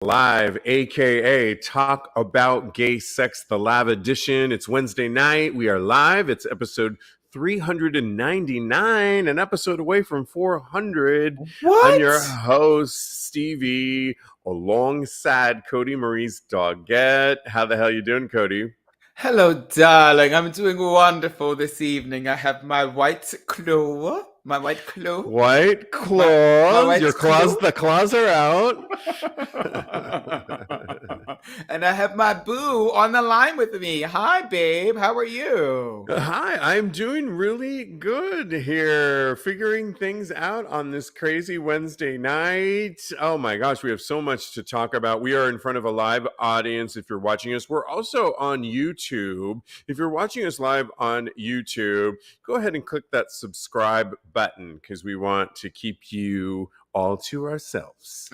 Live, aka Talk About Gay Sex, the live edition. It's Wednesday night. We are live. It's episode 399, an episode away from 400. What? I'm your host, Stevie, alongside Kodi Maurice Doggette. How the hell you doing, Kodi? Hello, darling. I'm doing wonderful this evening. I have my white claw. White claws. white Your claws, claw. the claws are out. And I have my boo on the line with me. Hi, babe. How are you? Hi, I'm doing really good here, figuring things out on this crazy Wednesday night. Oh my gosh, we have so much to talk about. We are in front of a live audience if you're watching us. We're also on YouTube. If you're watching us live on YouTube, go ahead and click that subscribe button because we want to keep you all to ourselves.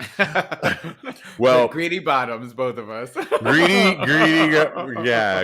Well, greedy bottoms, both of us.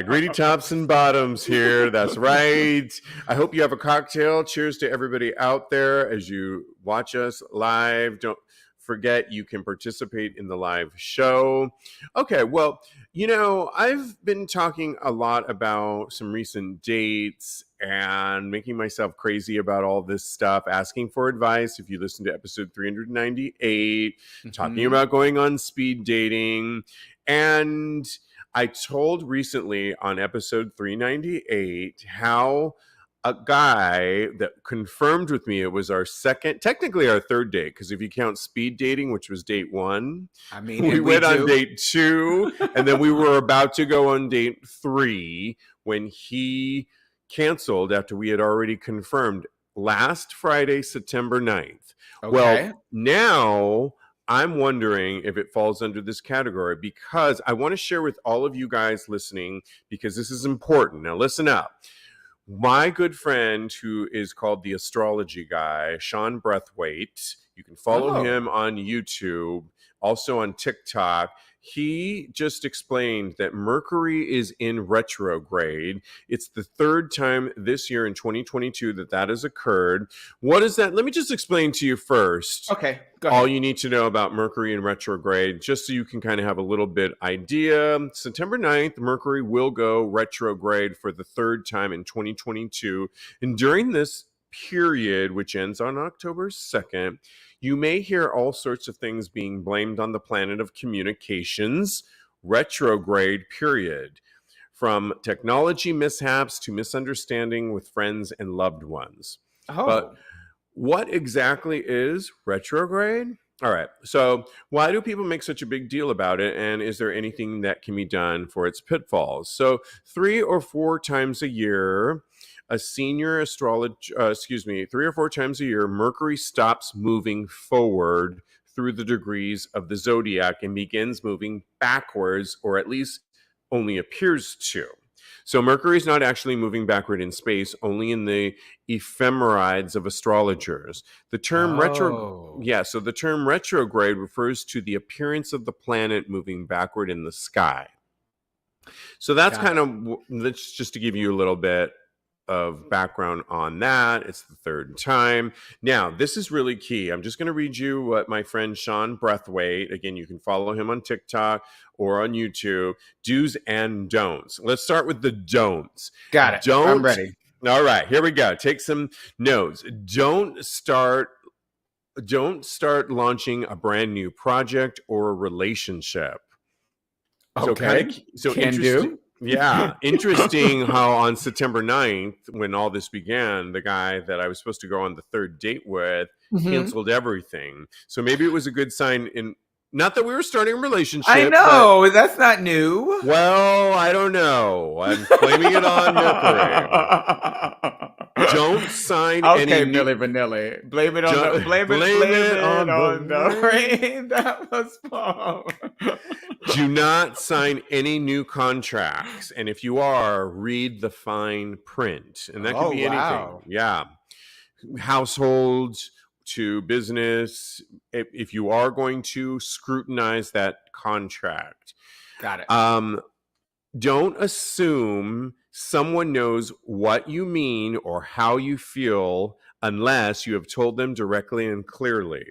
greedy tops and bottoms here. That's right. I hope you have a cocktail. Cheers to everybody out there as you watch us live. Don't forget you can participate in the live show. Okay, well, you know, I've been talking a lot about some recent dates and making myself crazy about all this stuff, asking for advice. If you listen to episode 398, talking about going on speed dating. And I told recently on episode 398 how a guy that confirmed with me, it was our technically our third date, because if you count speed dating, which was date one, we went on date two, and then we were about to go on date three when he canceled after we had already confirmed last Friday, September 9th. Okay. Well, now I'm wondering if it falls under this category because I want to share with all of you guys listening because this is important. Now listen up. My good friend who is called the astrology guy, Sean Breathwaite, you can follow him on YouTube, also on TikTok. He just explained that Mercury is in retrograde. It's the third time this year in 2022 that has occurred. What is that? Let me just explain to you first. Okay, go ahead. All you need to know about Mercury in retrograde, just so you can kind of have a little bit idea. September 9th, Mercury will go retrograde for the third time in 2022. And during this period, which ends on October 2nd, you may hear all sorts of things being blamed on the planet of communications, retrograde period, from technology mishaps to misunderstanding with friends and loved ones. But what exactly is retrograde? All right, so why do people make such a big deal about it? And is there anything that can be done for its pitfalls? So 3 or 4 times a year, a senior astrologer, 3 or 4 times a year, Mercury stops moving forward through the degrees of the zodiac and begins moving backwards, or at least only appears to. So Mercury is not actually moving backward in space, only in the ephemerides of astrologers. The term the term retrograde refers to the appearance of the planet moving backward in the sky. So that's that's just to give you a little bit of background on that. It's the third time. Now, this is really key. I'm just going to read you what my friend Sean Breathwaite, again, you can follow him on TikTok or on YouTube, do's and don'ts. Let's start with the don'ts. Got it. I'm ready. All right, here we go. Take some notes. Don't start launching a brand new project or a relationship. Okay. So can do. Yeah. Interesting how on September 9th, when all this began, the guy that I was supposed to go on the third date with canceled everything. So maybe it was a good sign not that we were starting a relationship. I know. That's not new. Well, I don't know. I'm blaming it on Mercury. Don't sign any... Okay, Milli Vanilli. Blame it on the rain that was fall. Do not sign any new contracts. And if you are, read the fine print. And that could be anything. Yeah. Households to business, if you are going to scrutinize that contract. Got it. Don't assume someone knows what you mean or how you feel unless you have told them directly and clearly.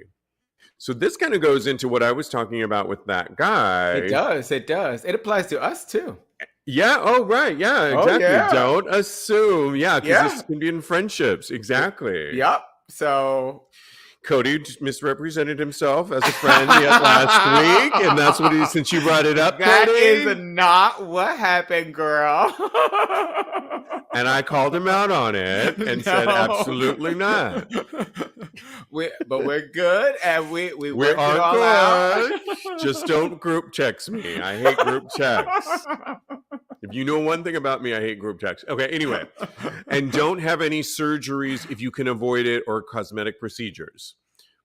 So this kind of goes into what I was talking about with that guy. It does. It does. It applies to us too. Yeah. Oh, right. Yeah, Oh, exactly. yeah. Don't assume. Yeah, because Yeah. this can be in friendships. Exactly. Yep. So Kodi misrepresented himself as a friend yet last week, and that's what he. Since you brought it up, that Kodi, is not what happened, girl. and I called him out on it and said, absolutely not. But we're good, and we We worked it are all good. out. Just don't group text me. I hate group texts. If you know one thing about me, I hate group text. Okay, anyway. And don't have any surgeries if you can avoid it or cosmetic procedures.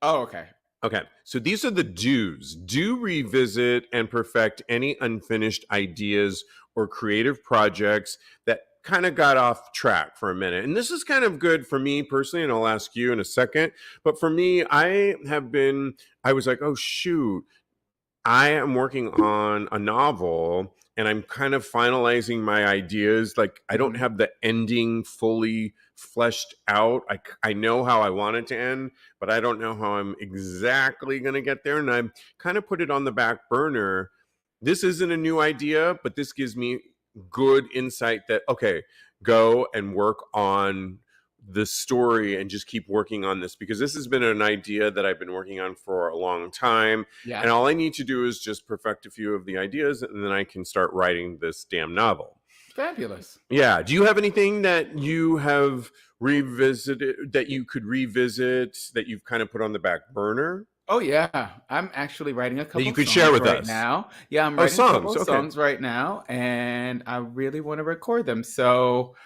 Oh, okay. Okay, so these are the do's. Do revisit and perfect any unfinished ideas or creative projects that kind of got off track for a minute. And this is kind of good for me personally, and I'll ask you in a second. But for me, I was like, oh, shoot, I am working on a novel and I'm kind of finalizing my ideas. Like, I don't have the ending fully fleshed out. I know how I want it to end, but I don't know how I'm exactly going to get there. And I'm kind of put it on the back burner. This isn't a new idea, but this gives me good insight that, okay, go and work on the story and just keep working on this, because this has been an idea that I've been working on for a long time. Yeah. And all I need to do is just perfect a few of the ideas, and then I can start writing this damn novel. Fabulous. Yeah. Do you have anything that you have revisited, that you could revisit, that you've kind of put on the back burner? Oh yeah, I'm actually writing a couple. You could songs share with right us now. Yeah, I'm writing a couple of songs right now, and I really want to record them. So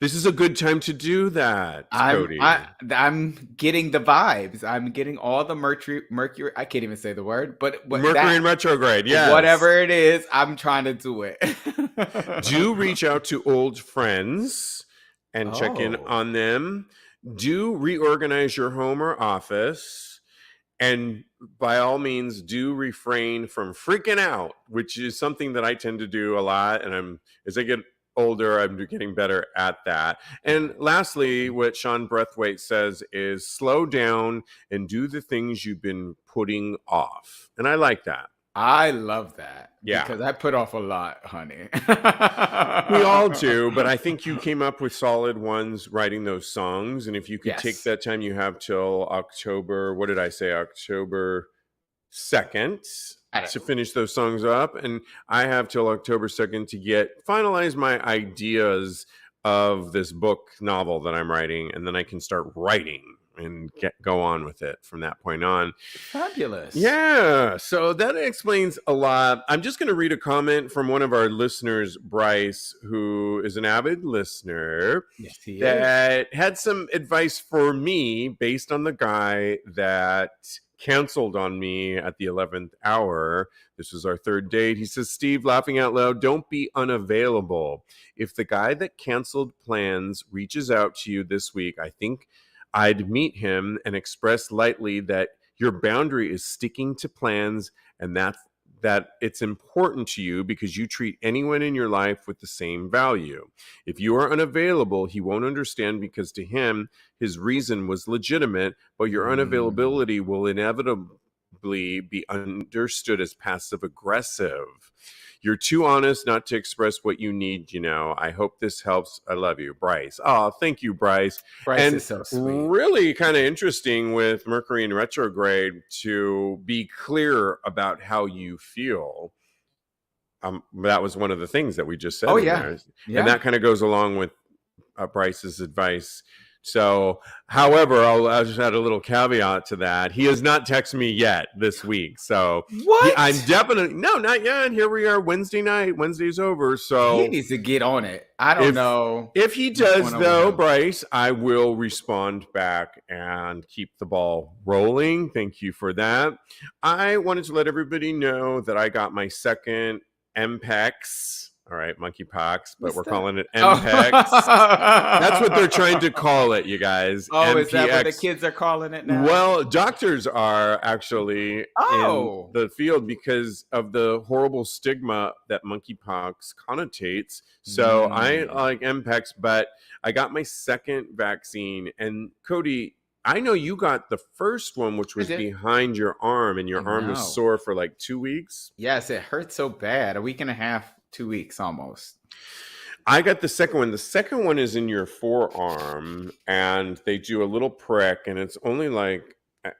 this is a good time to do that, Kodi. I'm getting the vibes. I'm getting all the Mercury. I can't even say the word, but Mercury in retrograde. Yeah, whatever it is, I'm trying to do it. Do reach out to old friends and check in on them. Do reorganize your home or office. And by all means, do refrain from freaking out, which is something that I tend to do a lot. And as I get older, I'm getting better at that. And lastly, what Sean Breathwaite says is slow down and do the things you've been putting off. And I like that. I love that. Yeah. Because I put off a lot, honey. We all do, but I think you came up with solid ones writing those songs. And if you could take that time you have till October, what did I say? October 2nd to finish those songs up. And I have till October 2nd to finalize my ideas of this book novel that I'm writing. And then I can start writing and go on with it from that point on. Fabulous. Yeah. So that explains a lot. I'm just going to read a comment from one of our listeners, Bryce, who is an avid listener. Yes, he that had some advice for me based on the guy that canceled on me at the 11th hour. This was our third date. He says, Steve, laughing out loud, don't be unavailable. If the guy that canceled plans reaches out to you this week, I think I'd meet him and express lightly that your boundary is sticking to plans and that it's important to you because you treat anyone in your life with the same value. If you are unavailable, he won't understand because to him, his reason was legitimate, but your unavailability will inevitably be understood as passive aggressive. You're too honest not to express what you need, I hope this helps. I love you, Bryce. Oh, thank you, Bryce. Bryce is so sweet. Really kind of interesting with Mercury in retrograde to be clear about how you feel. That was one of the things that we just said. Oh, yeah. And that kind of goes along with Bryce's advice. So, however, I'll just add a little caveat to that. He has not texted me yet this week. So, what? I'm definitely, no, not yet. Here we are, Wednesday night. Wednesday's over. So, he needs to get on it. I don't know. If he does, though, Bryce, I will respond back and keep the ball rolling. Thank you for that. I wanted to let everybody know that I got my second MPEX. All right, monkeypox, but we're calling it MPEX. That's what they're trying to call it, you guys. Oh, MPX. Is that what the kids are calling it now? Well, doctors are actually in the field because of the horrible stigma that monkeypox connotates. So I like MPEX, but I got my second vaccine. And Kodi, I know you got the first one, which I was did. behind your arm, and I your arm was know. sore for like 2 weeks. Yes, it hurt so bad. A week and a half, 2 weeks almost. I got the second one. The second one is in your forearm, and they do a little prick, and it's only like a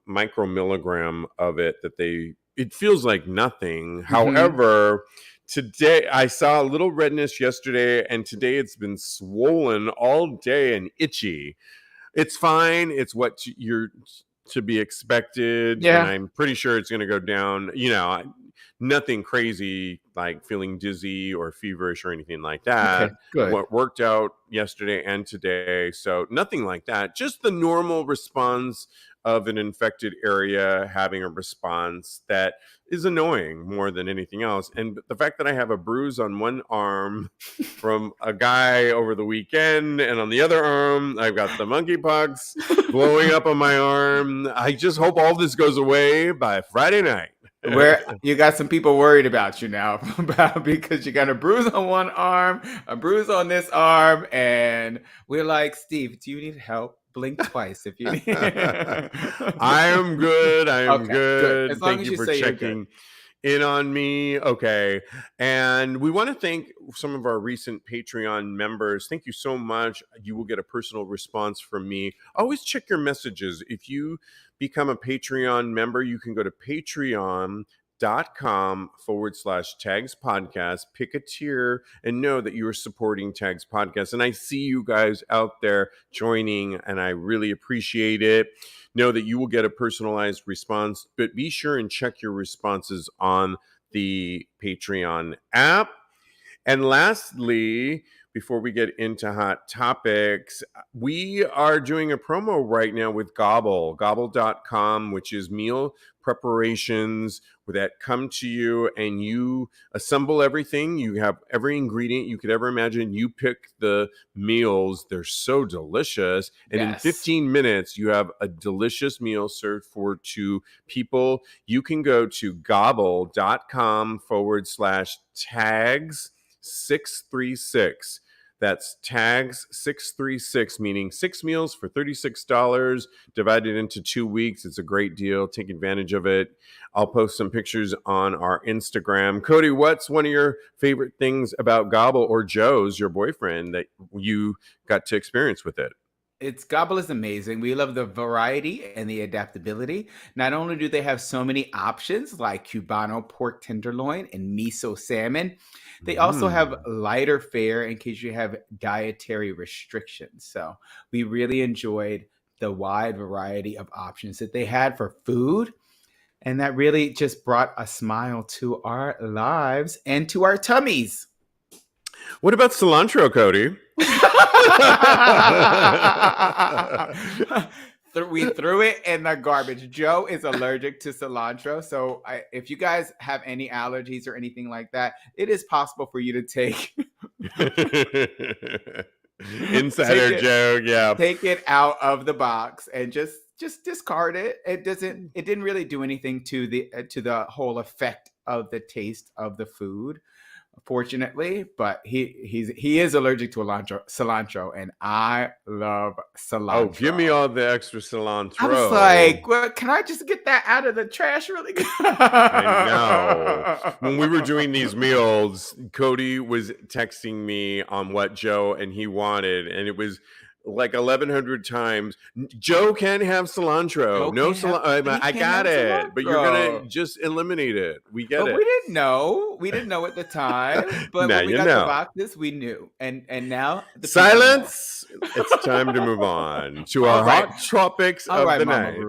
micromilligram of it that they. It feels like nothing. However, today I saw a little redness yesterday, and today it's been swollen all day and itchy. It's fine. It's what you're to be expected, and Yeah. I'm pretty sure it's going to go down. Nothing crazy like feeling dizzy or feverish or anything like that. Okay, good. What worked out yesterday and today, so nothing like that. Just the normal response of an infected area having a response that is annoying more than anything else. And the fact that I have a bruise on one arm from a guy over the weekend, and on the other arm I've got the monkeypox blowing up on my arm. I just hope all this goes away by Friday night. Where you got some people worried about you now because you got a bruise on one arm, a bruise on this arm, and we're like, Steve, do you need help? Blink twice if you need. I am good. I am Okay, good. As long Thank as you you for say you're good. checking in on me. Okay. And we want to thank some of our recent Patreon members. Thank you so much. You will get a personal response from me. Always check your messages. If you become a Patreon member, you can go to patreon.com/TAGSPodcast, pick a tier, and know that you are supporting Tags Podcast. And I see you guys out there joining, and I really appreciate it. Know that you will get a personalized response, but be sure and check your responses on the Patreon app. And lastly, before we get into hot topics, we are doing a promo right now with gobble.com, which is meal preparations that come to you and you assemble everything. You have every ingredient you could ever imagine. You pick the meals. They're so delicious. And in 15 minutes, you have a delicious meal served for two people. You can go to gobble.com/tags636. That's tags 636, meaning 6 meals for $36 divided into 2 weeks. It's a great deal. Take advantage of it. I'll post some pictures on our Instagram. Kodi, what's one of your favorite things about Gobble, or Joe's, your boyfriend, that you got to experience with it? Gobble is amazing. We love the variety and the adaptability. Not only do they have so many options like Cubano pork tenderloin and miso salmon, they also have lighter fare in case you have dietary restrictions. So we really enjoyed the wide variety of options that they had for food. And that really just brought a smile to our lives and to our tummies. What about cilantro, Kodi? We threw it in the garbage. Joe is allergic to cilantro. So if you guys have any allergies or anything like that, it is possible for you to take Insider joke, yeah. Take it out of the box and just discard it. It didn't really do anything to the whole effect of the taste of the food, fortunately, but he is allergic to cilantro, and I love cilantro. Oh, give me all the extra cilantro. I was like, well, can I just get that out of the trash really quick? I know. When we were doing these meals, Kodi was texting me on what Joe and he wanted, and it was like 1,100 times. Joe can't have cilantro. No cilantro. I got it, but you're gonna just eliminate it. We get it. We didn't know. We didn't know at the time, but now when we got the boxes, we knew. And now silence. It's time to move on to our hot topics of the night.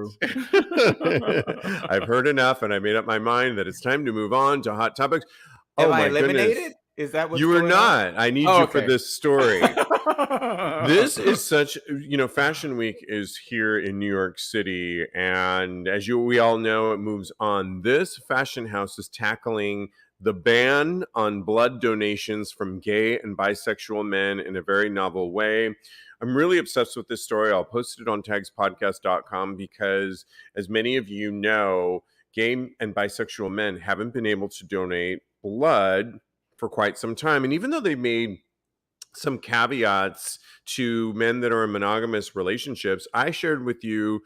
I've heard enough, and I made up my mind that it's time to move on to hot topics. Am I eliminated? Goodness. Is that what you are not? I need you for this story. This is such, Fashion Week is here in New York City, and as we all know, it moves on. This fashion house is tackling the ban on blood donations from gay and bisexual men in a very novel way. I'm really obsessed with this story. I'll post it on TAGSPodcast.com because, as many of you know, gay and bisexual men haven't been able to donate blood for quite some time. And even though they made some caveats to men that are in monogamous relationships. I shared with you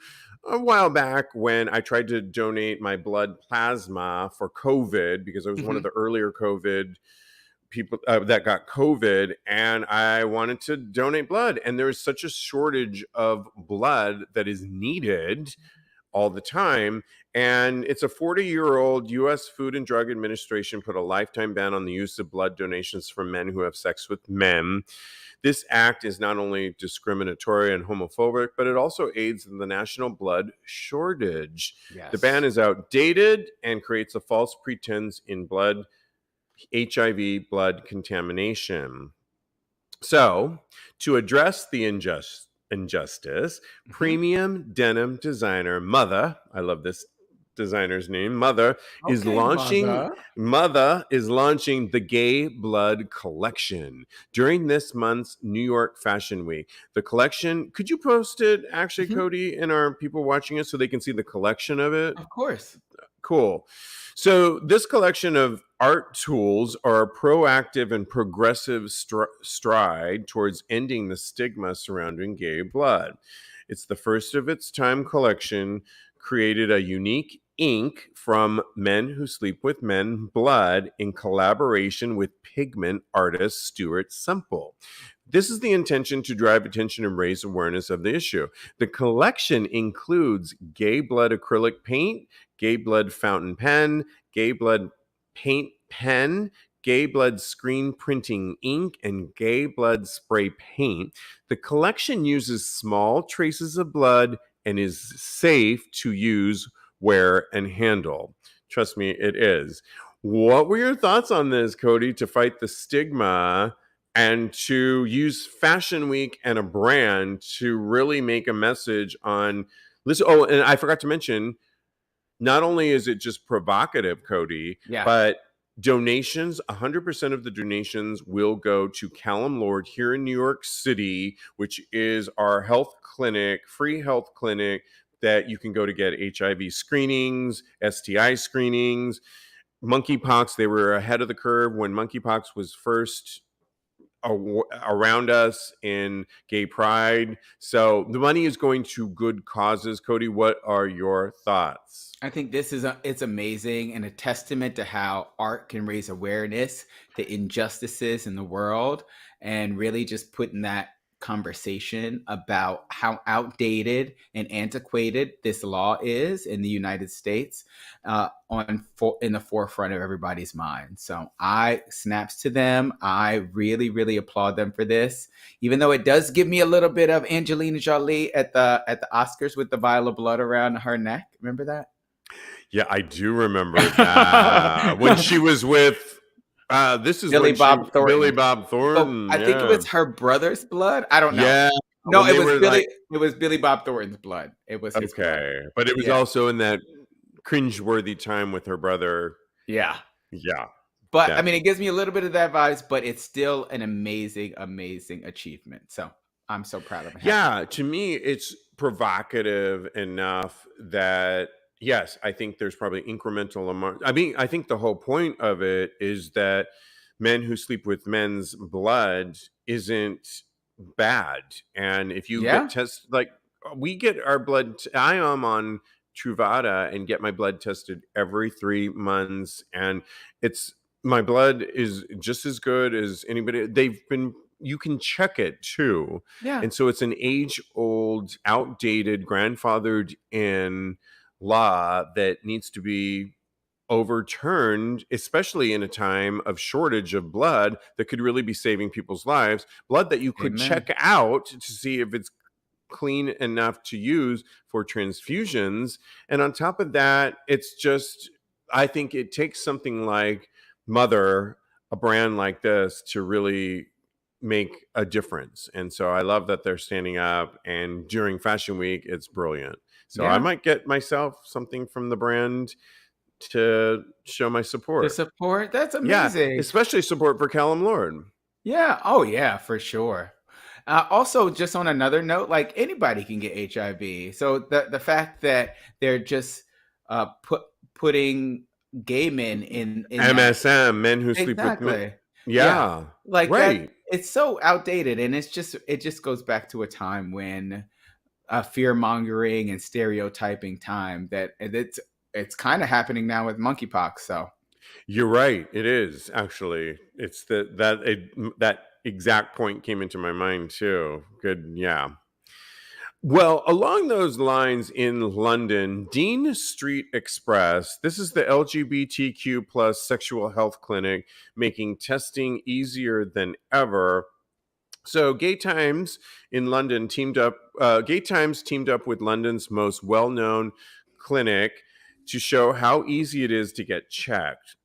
a while back when I tried to donate my blood plasma for COVID because I was one of Mhm. the earlier COVID people that got COVID, and I wanted to donate blood. And there is such a shortage of blood that is needed all the time. And it's a 40-year-old US Food and Drug Administration put a lifetime ban on the use of blood donations from men who have sex with men. This act is not only discriminatory and homophobic, but it also aids in the national blood shortage. The ban Yes. is outdated and creates a false pretense in blood HIV blood contamination. So, to address the injustice, Mhm. premium denim designer Mother, I love this designer's name, Mother is Okay, launching mother. the Gay Blood collection during this month's New York Fashion Week. The collection, could you post it actually, Mhm. Kodi, and our people watching it so they can see the collection of it? Of course. Cool. So, this collection of art tools are a proactive and progressive stride towards ending the stigma surrounding gay blood. It's the first of its time collection, created a unique ink from Men Who Sleep with Men blood in collaboration with pigment artist Stuart Semple. This is the intention to drive attention and raise awareness of the issue. The collection includes gay blood acrylic paint, gay blood fountain pen, gay blood paint pen, gay blood screen printing ink, and gay blood spray paint. The collection uses small traces of blood and is safe to use, wear, and handle. Trust me, it is. What were your thoughts on this, Kodi, to fight the stigma and to use Fashion Week and a brand to really make a message on listen? Oh, and I forgot to mention, not only is it just provocative, Kodi, Yeah. but donations, 100% of the donations will go to Callum Lord here in New York City, which is our health clinic, free health clinic that you can go to get HIV screenings, STI screenings, monkeypox. They were ahead of the curve when monkeypox was first around us in gay pride. So the money is going to good causes. Kodi, what are your thoughts? I think this is it's amazing and a testament to how art can raise awareness to injustices in the world and really just putting that conversation about how outdated and antiquated this law is in the United States in the forefront of everybody's mind. So I snaps to them. I really, really applaud them for this, even though it does give me a little bit of Angelina Jolie at the Oscars with the vial of blood around her neck. Remember that? Yeah, I do remember that when she was with. This is Billy when she Bob Billy Thornton. Bob But Thornton. I think it Yeah, was her brother's blood. I don't know. yeah. No, When they were like, It was Billy Bob Thornton's blood. It was his blood. okay, but it was Yeah. also in that cringeworthy time with her brother. Yeah. Yeah, But I mean, it definitely. gives me a little bit of that vibes, but it's still an amazing, amazing achievement. So I'm so proud of and happy. Yeah, to me, it's provocative enough that yes, I think there's probably incremental amount. I mean, I think the whole point of it is that men who sleep with men's blood isn't bad, and if you get Yeah. tested, like we get our blood, I am on Truvada and get my blood tested every 3 months, and it's my blood is just as good as anybody. They've been you can check it too. Yeah. And so it's an age old, outdated, grandfathered in law that needs to be overturned, especially in a time of shortage of blood that could really be saving people's lives. Blood that you could Amen. check out to see if it's clean enough to use for transfusions. And on top of that, it's just, I think it takes something like Mother, a brand like this, to really make a difference. And so I love that they're standing up. And during Fashion Week, it's brilliant. So I Yeah. might get myself something from the brand to show my The support. support. That's Yeah, amazing. especially support for Callum Lord. Yeah. Oh, yeah, for sure. Also, just on another note, like anybody can get HIV. So the fact that they're just putting gay men in that MSM, Men Who Sleep with Men. exactly. Yeah. Like that, Right. it's so outdated, and it just goes back to a time when fear mongering and stereotyping time that and it's kind of happening now with monkeypox. So You're right. It is actually. It's that exact point came into my mind too. Good. Yeah. Well, along those lines in London, Dean Street Express, this is the LGBTQ plus sexual health clinic making testing easier than ever. So, Gay Times teamed up with London's most well-known clinic to show how easy it is to get checked.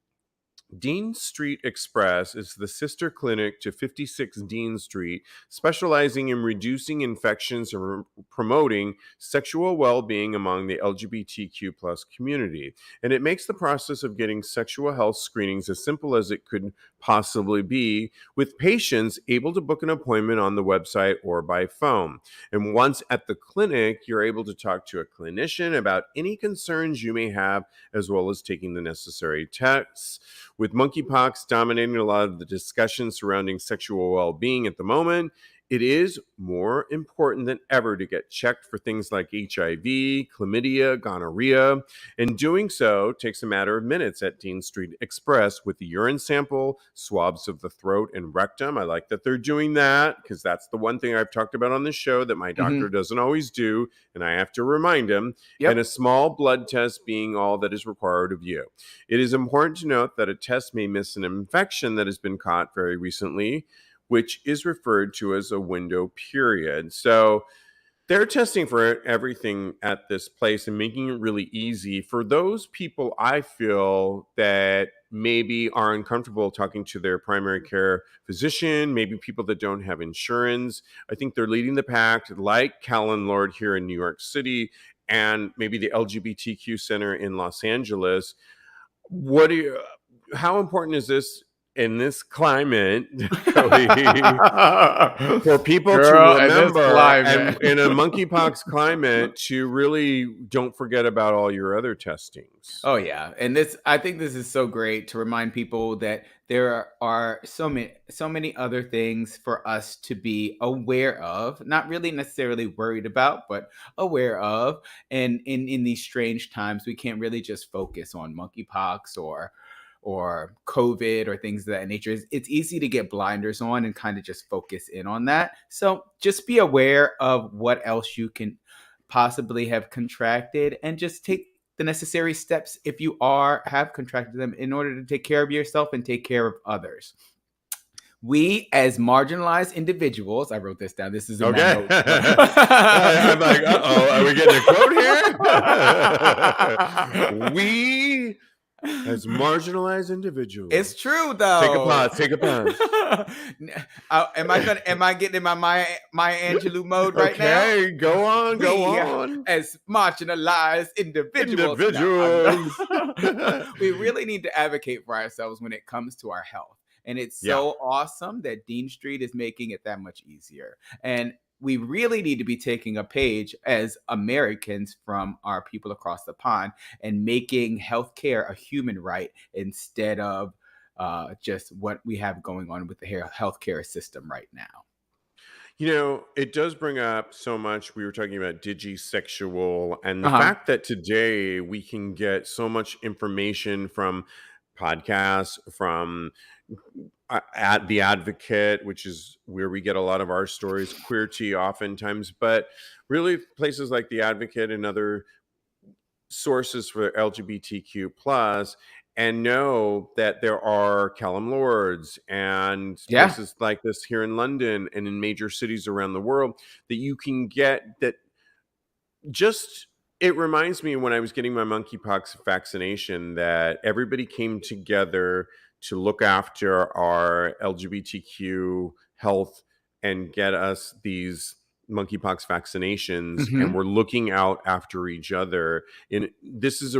Dean Street Express is the sister clinic to 56 Dean Street, specializing in reducing infections and promoting sexual well-being among the LGBTQ plus community. And it makes the process of getting sexual health screenings as simple as it could possibly be, with patients able to book an appointment on the website or by phone. And once at the clinic, you're able to talk to a clinician about any concerns you may have, as well as taking the necessary tests. With monkeypox dominating a lot of the discussion surrounding sexual well-being at the moment, it is more important than ever to get checked for things like HIV, chlamydia, gonorrhea, and doing so takes a matter of minutes at Dean Street Express with the urine sample, swabs of the throat and rectum. I like that they're doing that because that's the one thing I've talked about on this show that my doctor doesn't always do, and I have to remind him, and a small blood test being all that is required of you. It is important to note that a test may miss an infection that has been caught very recently, which is referred to as a window period. So they're testing for everything at this place and making it really easy for those people, I feel, that maybe are uncomfortable talking to their primary care physician, maybe people that don't have insurance. I think they're leading the pack, like Callan Lord here in New York City and maybe the LGBTQ Center in Los Angeles. How important is this in this climate, Cody, for people to girl, and this remember, and climate. in a monkeypox climate, to really don't forget about all your other testings? Oh yeah, and I think this is so great to remind people that there are so many other things for us to be aware of, not really necessarily worried about, but aware of. And in these strange times, we can't really just focus on monkeypox or COVID or things of that nature. It's easy to get blinders on and kind of just focus in on that. So just be aware of what else you can possibly have contracted and just take the necessary steps if you have contracted them in order to take care of yourself and take care of others. We, as marginalized individuals, I wrote this down. This is in my Okay. notes. I'm like, are we getting a quote here? We, as marginalized individuals. It's true, though. Take a pause. Am I getting in my Maya Angelou mode right now? Okay, go on. As marginalized individuals. We really need to advocate for ourselves when it comes to our health. And it's so awesome that Dean Street is making it that much easier. And we really need to be taking a page as Americans from our people across the pond and making healthcare a human right instead of just what we have going on with the healthcare system right now. You know, it does bring up so much. We were talking about digisexual and the fact that today we can get so much information from podcasts, from at The Advocate, which is where we get a lot of our stories, Queer Tea oftentimes, but really places like The Advocate and other sources for LGBTQ plus, and know that there are Callum Lords and places like this here in London and in major cities around the world that you can get that just... It reminds me when I was getting my monkeypox vaccination that everybody came together to look after our LGBTQ health and get us these monkeypox vaccinations, and we're looking out after each other. And this is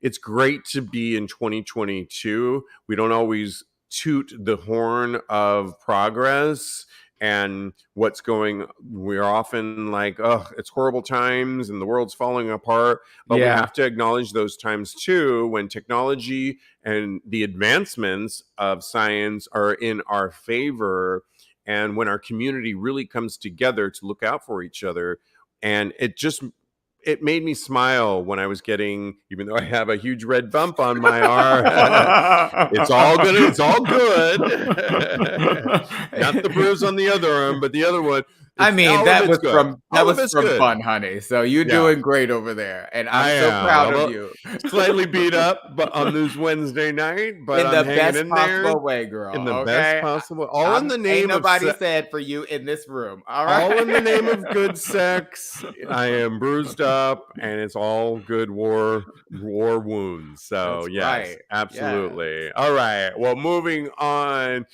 it's great to be in 2022. We don't always toot the horn of progress and what's going. We're often like, oh, it's horrible times and the world's falling apart, but we have to acknowledge those times too, when technology and the advancements of science are in our favor, and when our community really comes together to look out for each other. And it made me smile when I was getting, even though I have a huge red bump on my arm, it's all good. Not the bruise on the other arm, but the other one. I mean, that was from fun, honey. So you're doing great over there, and I'm so proud of you. Slightly beat up, but on this Wednesday night, but in I'm the hanging best in possible there, way, girl. in the best possible. All in the name ain't of nobody said for you in this room. All right, all in the name of good sex. I am bruised up, and it's all good war wounds. So That's yes, right. absolutely. Yes. All right. Well, moving on.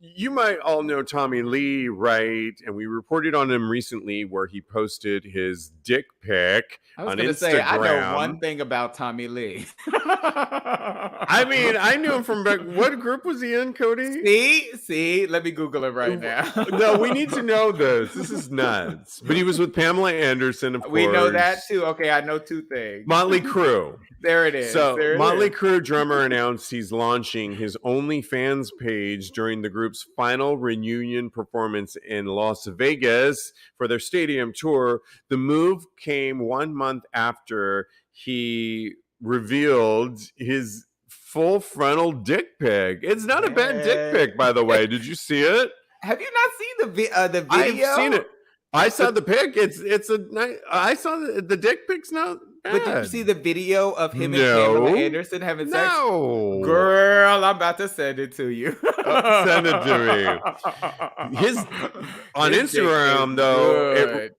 You might all know Tommy Lee, right? And we reported on him recently where he posted his dick pic on Instagram. I was going to say, I know one thing about Tommy Lee. I mean, I knew him from back. What group was he in, Kodi? See, let me Google it right now. No, we need to know this. This is nuts. But he was with Pamela Anderson, of course. We know that too. Okay, I know two things. Motley Crue. There it is. So Motley Crue drummer announced he's launching his OnlyFans page during the group's final reunion performance in Las Vegas for their stadium tour. The move came 1 month after he revealed his full frontal dick pic. It's not a bad dick pic, by the way. Did you see it? Have you not seen the video? I've seen it. I saw the pic. It's a nice. I saw the dick pic's not bad. But did you see the video of him and Pamela Anderson having sex? No, girl, I'm about to send it to you. Send it to me. His Instagram though.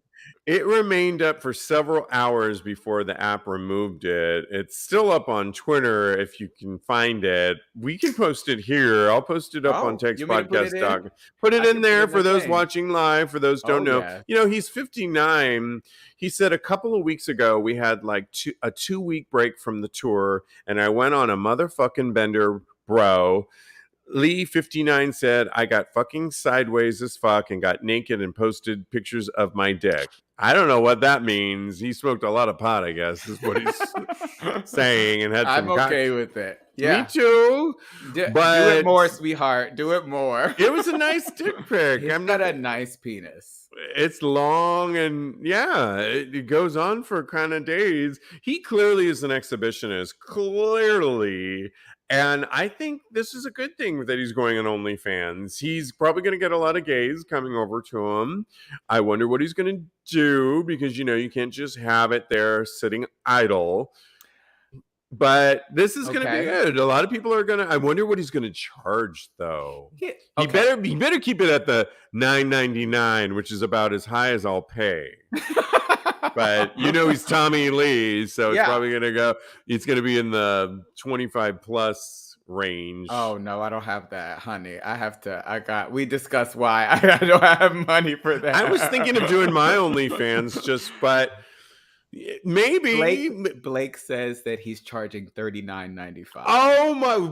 It remained up for several hours before the app removed it. It's still up on Twitter if you can find it. We can post it here. I'll post it up on TAGSPodcast. Put it in there for those watching live, for those who don't know. Yeah. You know, he's 59. He said a couple of weeks ago we had like a 2-week break from the tour, and I went on a motherfucking bender, bro. Lee 59 said, I got fucking sideways as fuck and got naked and posted pictures of my dick. I don't know what that means. He smoked a lot of pot, I guess, is what he's saying. And had some I'm okay with it. Yeah. Me too. But do it more, sweetheart. Do it more. It was a nice dick pic. He's got a nice penis. It's long and it goes on for kind of days. He clearly is an exhibitionist. Clearly. And I think this is a good thing that he's going on OnlyFans. He's probably going to get a lot of gays coming over to him. I wonder what he's going to do because, you can't just have it there sitting idle. But this is going to be good. A lot of people are going to. I wonder what he's going to charge, though. Yeah. Okay. He better keep it at the $9.99, which is about as high as I'll pay. But he's Tommy Lee, so it's probably going to go. It's going to be in the 25 plus range. Oh no, I don't have that, honey. We discussed why I don't have money for that. I was thinking of doing my OnlyFans, but maybe Blake says that he's charging $39.95. Oh my!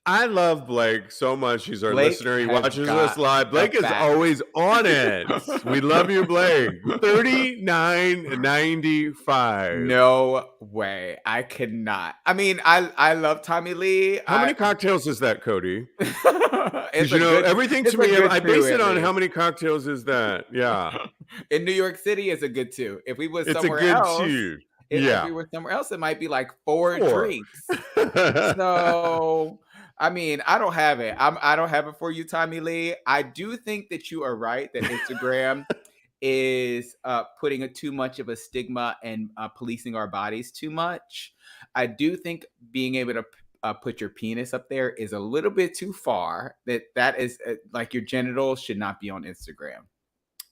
I love Blake so much. He's our listener. He watches us live. Blake is always on it. We love you, Blake. $39.95. No way. I cannot. I mean, I love Tommy Lee. How many cocktails is that, Kodi? Everything to me, I base it on how many cocktails is that. Yeah. In New York City, it's a good 2. If we was somewhere else. If we were somewhere else, it might be like 4 drinks. So... I mean, I don't have it. I don't have it for you, Tommy Lee. I do think that you are right that Instagram is putting too much of a stigma and policing our bodies too much. I do think being able to put your penis up there is a little bit too far. That is like your genitals should not be on Instagram.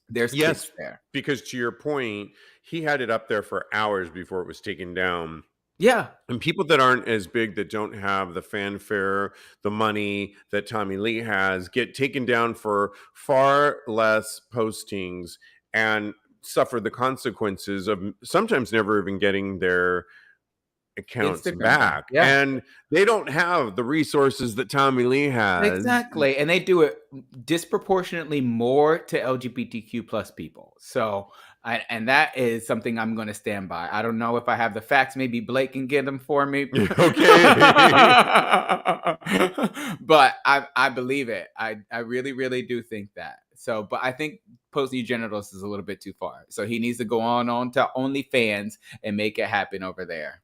There's kids there. Because to your point, he had it up there for hours before it was taken down. Yeah. And people that aren't as big, that don't have the fanfare, the money that Tommy Lee has, get taken down for far less postings and suffer the consequences of sometimes never even getting their accounts Instagram. back. Yeah. And they don't have the resources that Tommy Lee has. Exactly. And they do it disproportionately more to LGBTQ plus people. So, and that is something I'm going to stand by. I don't know if I have the facts. Maybe Blake can get them for me. Okay. But I believe it. I really, really do think that. So, but I think posting your genitals is a little bit too far. So he needs to go on to OnlyFans and make it happen over there.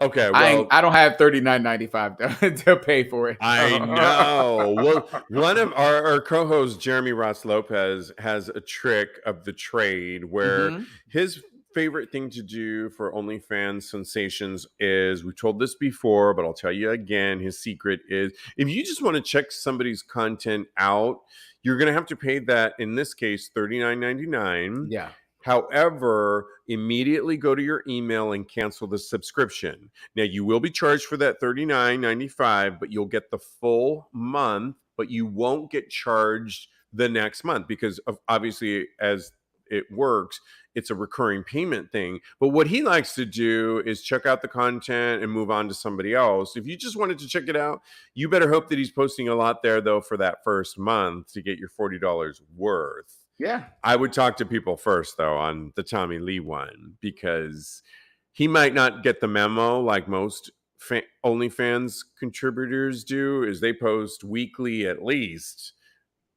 Okay, well, I don't have $39.95 to pay for it. I know. Well, one of our co-host Jeremy Ross Lopez has a trick of the trade where his favorite thing to do for OnlyFans sensations is, we told this before, but I'll tell you again, his secret is, if you just want to check somebody's content out, you're going to have to pay that, in this case, $39.99. Yeah. However, immediately go to your email and cancel the subscription. Now, you will be charged for that $39.95, but you'll get the full month, but you won't get charged the next month because of, obviously, as it works, it's a recurring payment thing. But what he likes to do is check out the content and move on to somebody else. If you just wanted to check it out, you better hope that he's posting a lot there, though, for that first month to get your $40 worth. Yeah. I would talk to people first, though, on the Tommy Lee one, because he might not get the memo like most OnlyFans contributors do, is they post weekly at least,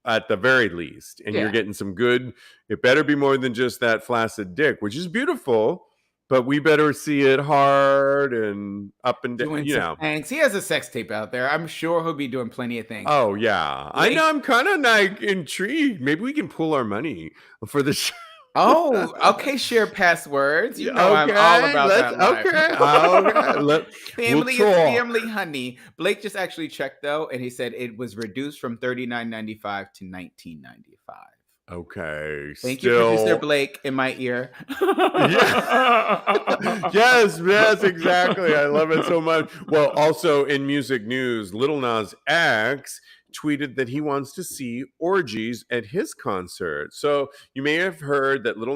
at the very least. And you're getting some good, it better be more than just that flaccid dick, which is beautiful, but we better see it hard and up and down, you know. Thanks. He has a sex tape out there. I'm sure he'll be doing plenty of things. Oh, yeah. I know. I'm kind of like intrigued. Maybe we can pull our money for the show. Oh, okay. Share passwords. You know, I'm all about that life. Okay. Family is family, honey. Blake just actually checked though, and he said it was reduced from $39.95 to $19.95. Okay. Thank you, producer Blake, in my ear. Yes, exactly. I love it so much. Well, also in music news, Lil Nas X tweeted that he wants to see orgies at his concert. So you may have heard that Lil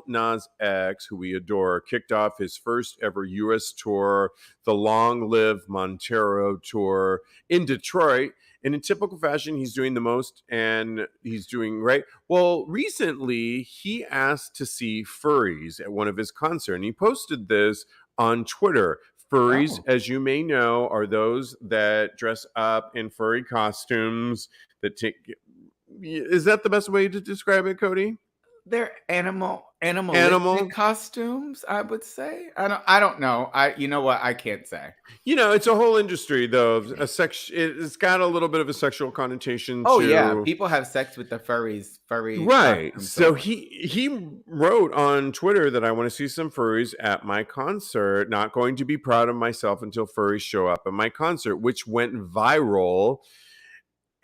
Nas X, who we adore, kicked off his first ever U.S. tour, the Long Live Montero tour in Detroit. And in typical fashion, he's doing the most and he's doing right. Well, recently, he asked to see furries at one of his concerts. And he posted this on Twitter. Furries, as you may know, are those that dress up in furry costumes that take... Is that the best way to describe it, Kodi? They're animal costumes, I would say. I don't know. You know what? I can't say. You know, it's a whole industry though. It's got a little bit of a sexual connotation. Oh yeah, people have sex with the furries. Right. So he wrote on Twitter that I want to see some furries at my concert. Not going to be proud of myself until furries show up at my concert, which went viral.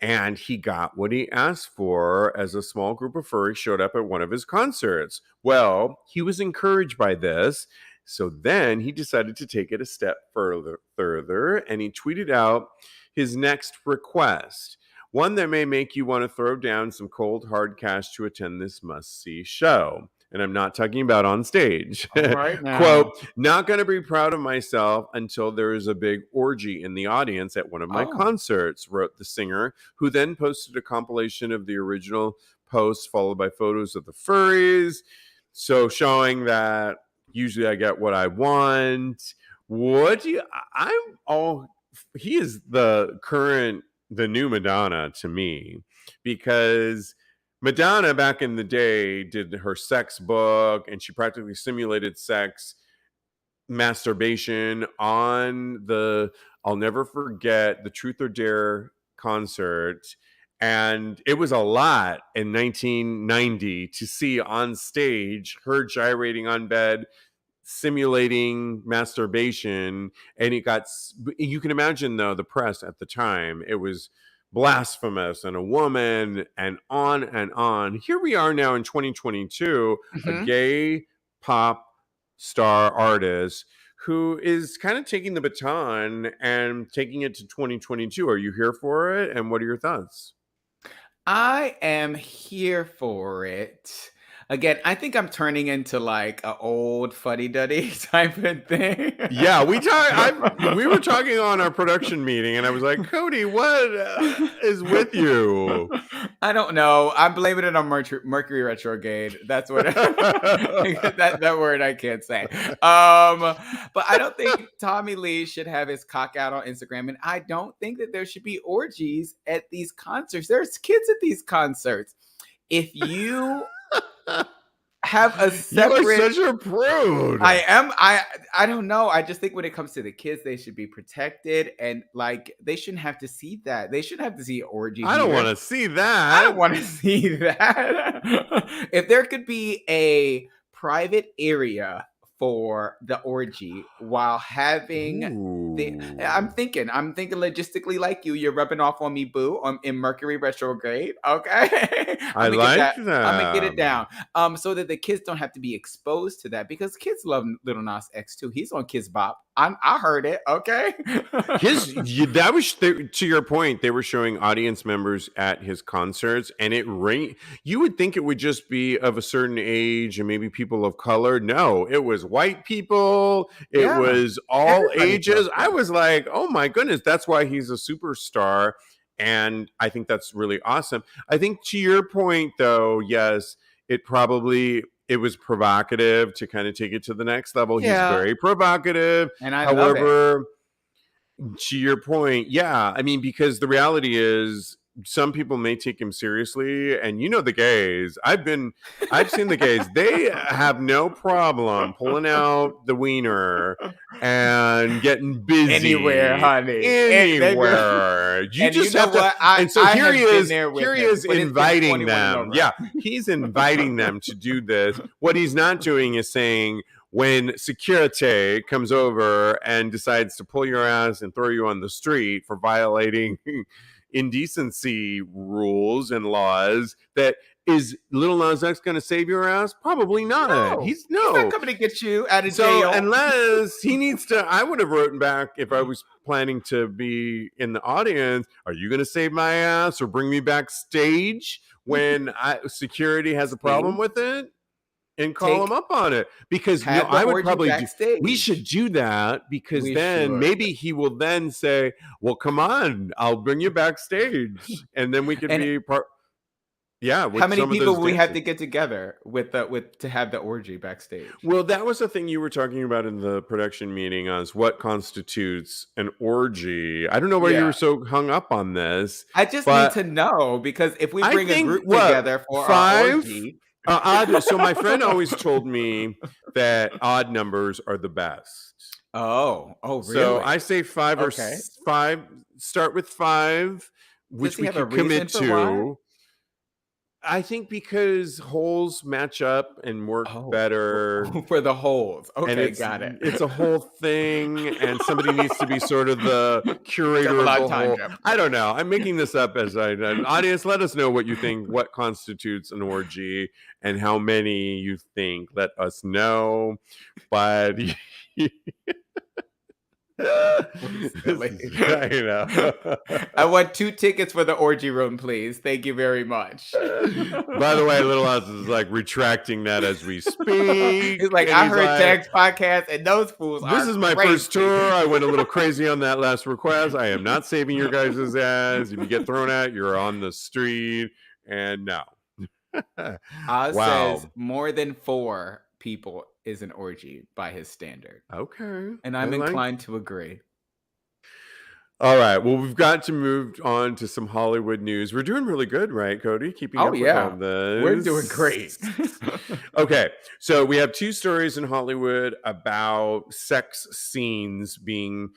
And he got what he asked for as a small group of furries showed up at one of his concerts. Well, he was encouraged by this. So then he decided to take it a step further, and he tweeted out his next request. One that may make you want to throw down some cold, hard cash to attend this must-see show. And I'm not talking about on stage. Right now. Quote, not going to be proud of myself until there is a big orgy in the audience at one of my concerts, wrote the singer, who then posted a compilation of the original post followed by photos of the furries. So showing that usually I get what I want. He is the new Madonna to me, because Madonna back in the day did her sex book and she practically simulated sex masturbation on I'll never forget, the Truth or Dare concert. And it was a lot in 1990 to see on stage her gyrating on bed, simulating masturbation. And you can imagine though, the press at the time, it was blasphemous and a woman and on and on. Here we are now in 2022, a gay pop star artist who is kind of taking the baton and taking it to 2022. Are you here for it? And what are your thoughts? I am here for it. Again, I think I'm turning into like an old fuddy-duddy type of thing. Yeah, we were talking on our production meeting, and I was like, Kodi, what is with you? I don't know. I'm blaming it on Mercury retrograde. That's what that word I can't say. But I don't think Tommy Lee should have his cock out on Instagram, and I don't think that there should be orgies at these concerts. There's kids at these concerts. If you have a separate, you are such a prude. I am. I don't know. I just think when it comes to the kids, they should be protected, and like they shouldn't have to see that. They shouldn't have to see orgies. I don't want to see that. I don't want to see that. If there could be a private area for the orgy while having I'm thinking logistically like you. You're rubbing off on me, boo, in Mercury retrograde. Okay. I like that. I'm gonna get it down. So that the kids don't have to be exposed to that, because kids love Lil Nas X too. He's on Kids Bop. I heard it. Okay. That was to your point. They were showing audience members at his concerts, and you would think it would just be of a certain age and maybe people of color. No, it was white people. It was all ages. I was like, oh my goodness, that's why he's a superstar. And I think that's really awesome. I think to your point, though, yes, it was provocative to kind of take it to the next level. He's very provocative. And however, to your point, I mean, because the reality is some people may take him seriously, and the gays. I've seen the gays. They have no problem pulling out the wiener and getting busy anywhere, honey. Anywhere. You just have to. And so here he is inviting them. Yeah, he's inviting them to do this. What he's not doing is saying, when security comes over and decides to pull your ass and throw you on the street for violating indecency rules and laws, that is Lil Nas X going to save your ass? Probably not. No. He's not coming to get you out of jail. Unless he needs to, I would have written back if I was planning to be in the audience. Are you going to save my ass or bring me backstage when security has a problem with it? And call him up on it, because I would probably we should do that, because maybe he will then say, well, come on, I'll bring you backstage, and then we could be part. Yeah. How many people will we have to get together to have the orgy backstage? Well, that was the thing you were talking about in the production meeting, on what constitutes an orgy. I don't know why you were so hung up on this. I just need to know, because if we bring a group together for our orgy. So my friend always told me that odd numbers are the best. Oh, really? So I say 5 or 5. Start with 5, which we can commit to. I think because holes match up and work better. For the holes. Okay, got it. It's a whole thing, and somebody needs to be sort of the curator of the whole. I don't know. I'm making this up as audience, let us know what you think, what constitutes an orgy, and how many you think. Let us know. But I know. I want 2 tickets for the orgy room, please. Thank you very much. By the way, Lil Nas is like retracting that as we speak. He's like, I heard TAGSPodcast, and those fools. This is my first tour. I went a little crazy on that last request. I am not saving your guys' ass. If you get thrown out, you're on the street. And no. Oz says more than 4 people is an orgy by his standard. Okay. And I'm inclined to agree. All right. Well, we've got to move on to some Hollywood news. We're doing really good, right, Kodi? Keeping up with all this. We're doing great. Okay. So we have 2 stories in Hollywood about sex scenes being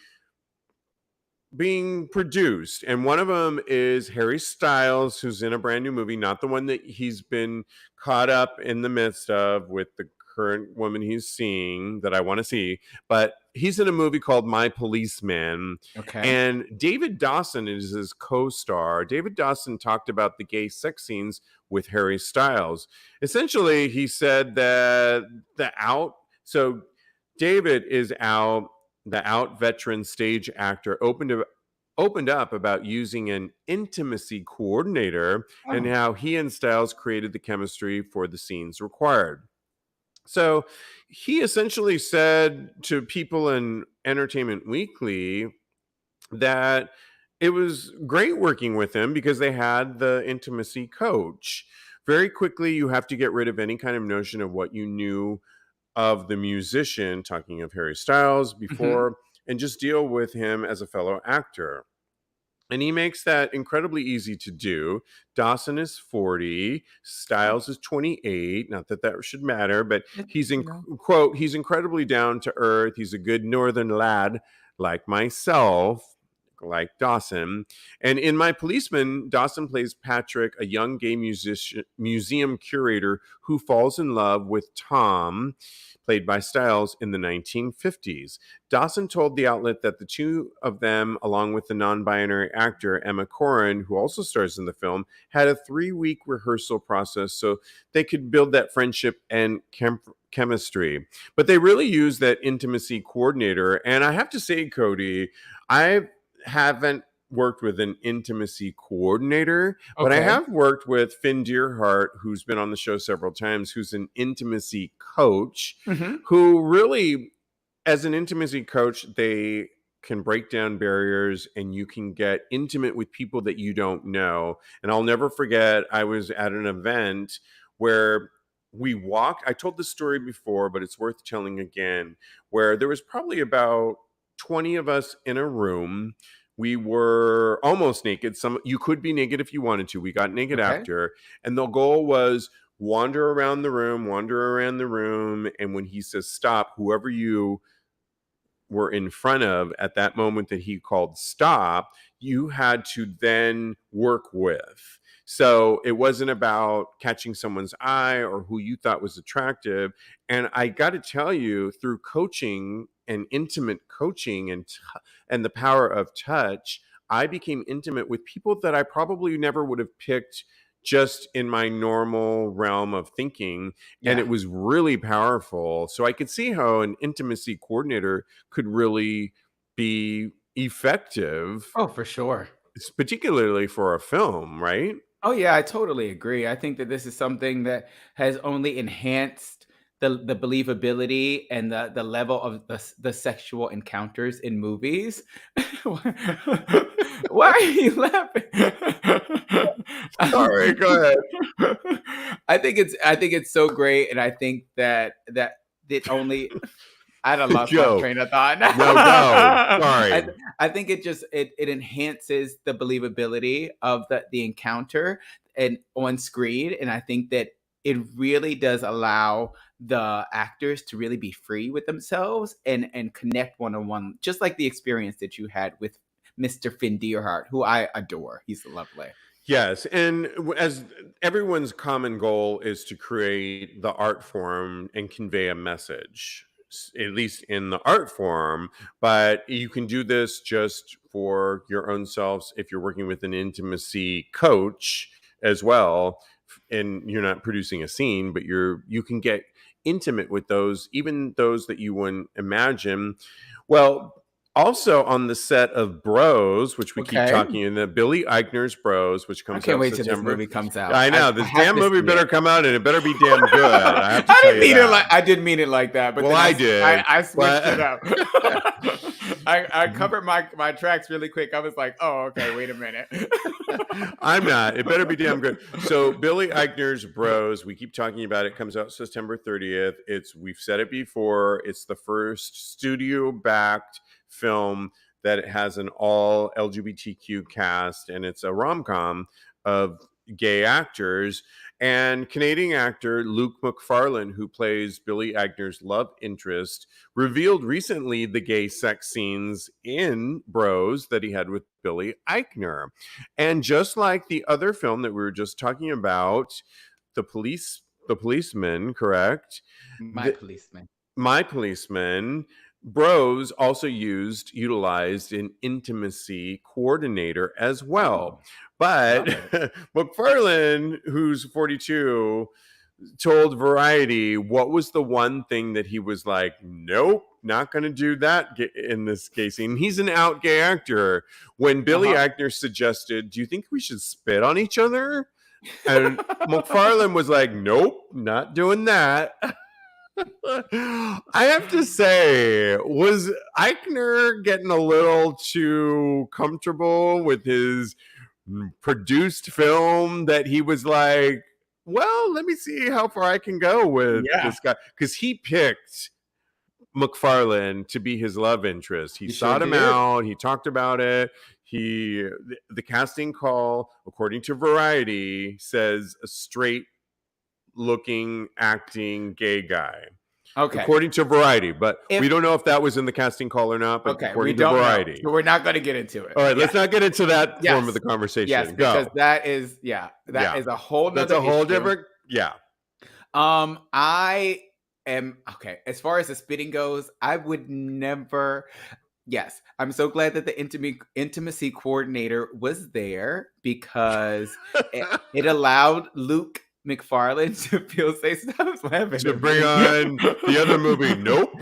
produced, and one of them is Harry Styles, who's in a brand new movie, not the one that he's been caught up in the midst of with the current woman he's seeing that I want to see, but he's in a movie called My Policeman. Okay. And David Dawson is his co-star. David Dawson talked about the gay sex scenes with Harry Styles. Essentially, he said that David is out, the out veteran stage actor, opened opened up about using an intimacy coordinator and Oh. how he and Styles created the chemistry for the scenes required. So he essentially said to people in Entertainment Weekly that it was great working with him because they had the intimacy coach. Very quickly, you have to get rid of any kind of notion of what you knew of the musician, talking of Harry Styles Hmm. before, and just deal with him as a fellow actor. And he makes that incredibly easy to do. Dawson is 40, Styles is 28. Not that that should matter, but he's in quote, he's incredibly down to earth. He's a good northern lad like myself, like Dawson. And in My Policeman, Dawson plays Patrick, a young gay museum curator who falls in love with Tom, played by Styles, in the 1950s. Dawson told the outlet that the two of them, along with the non-binary actor Emma Corrin, who also stars in the film, had a 3-week rehearsal process so they could build that friendship and chemistry. But they really used that intimacy coordinator. And I have to say, Kodi, I haven't worked with an intimacy coordinator, but I Okay. have worked with Finn Deerhart, who's been on the show several times, who's an intimacy coach, Hmm. who really, as an intimacy coach, they can break down barriers and you can get intimate with people that you don't know. And I'll never forget, I was at an event where we walked. I told this story before, but it's worth telling again, where there was probably about 20 of us in a room. We were almost naked. Some you could be naked if you wanted to. We got naked Okay. after, and the goal was wander around the room, and when he says stop, whoever you were in front of at that moment that he called stop, you had to then work with. So it wasn't about catching someone's eye or who you thought was attractive. And I got to tell you, through coaching and intimate coaching and the power of touch, I became intimate with people that I probably never would have picked just in my normal realm of thinking. And Yeah. it was really powerful. So I could see how an intimacy coordinator could really be effective, Oh, for sure. particularly for a film, right? Oh yeah, I totally agree. I think that this is something that has only enhanced the believability and the level of the sexual encounters in movies. Why are you laughing? Sorry, go ahead. I think it's so great, and I think that it only I had lost my Joe, train of thought. no, go. I, Sorry. I think it enhances the believability of the encounter and on screen, and I think that it really does allow the actors to really be free with themselves and connect one on one, just like the experience that you had with Mr. Finn Deerhart, who I adore. He's lovely. Yes, and as everyone's common goal is to create the art form and convey a message, at least in the art form, but you can do this just for your own selves if you're working with an intimacy coach as well, and you're not producing a scene, but you can get intimate with those, even those that you wouldn't imagine. Well, also on the set of Bros, which we keep Okay. talking in the Billy Eichner's Bros, which I comes can't out wait till this September. movie comes out. I know I this have damn to movie see better it. come out and it better be damn good. I have to I tell didn't you mean it that. like I didn't mean it like that, but Well, then I I, did, I switched it but up. I covered my tracks really quick. I was like, oh, okay, wait a minute. I'm not. It better be damn good. So Billy Eichner's Bros, we keep talking about it, comes out September 30th. We've said it before. It's the first studio backed film that it has an all LGBTQ cast, and it's a rom-com of gay actors. And Canadian actor Luke McFarlane, who plays Billy Eichner's love interest, revealed recently the gay sex scenes in Bros that he had with Billy Eichner. And just like the other film that we were just talking about, the policeman, correct? My The, policeman. My Policeman, Bros also utilized an intimacy coordinator as well. Oh, But love it. McFarlane, who's 42, told Variety what was the one thing that he was like, nope, not going to do that in this gay scene. He's an out gay actor. When Billy Eichner suggested, do you think we should spit on each other? And McFarlane was like, nope, not doing that. I have to say, was Eichner getting a little too comfortable with his produced film that he was like, well, let me see how far I can go with this guy? Because he picked McFarlane to be his love interest. He sought him out. He talked about it. The casting call, according to Variety, says a straight looking acting gay guy. Okay. According to Variety, but we don't know if that was in the casting call or not. But according to Variety, so we're not going to get into it. All right, let's not get into that form of the conversation. Yes, because that is is a whole. That's a whole different. Yeah. I am okay as far as the spitting goes. I would never. Yes, I'm so glad that the intimacy coordinator was there because it allowed Luke McFarlane to feel safe. Stop laughing. To bring on the other movie, nope.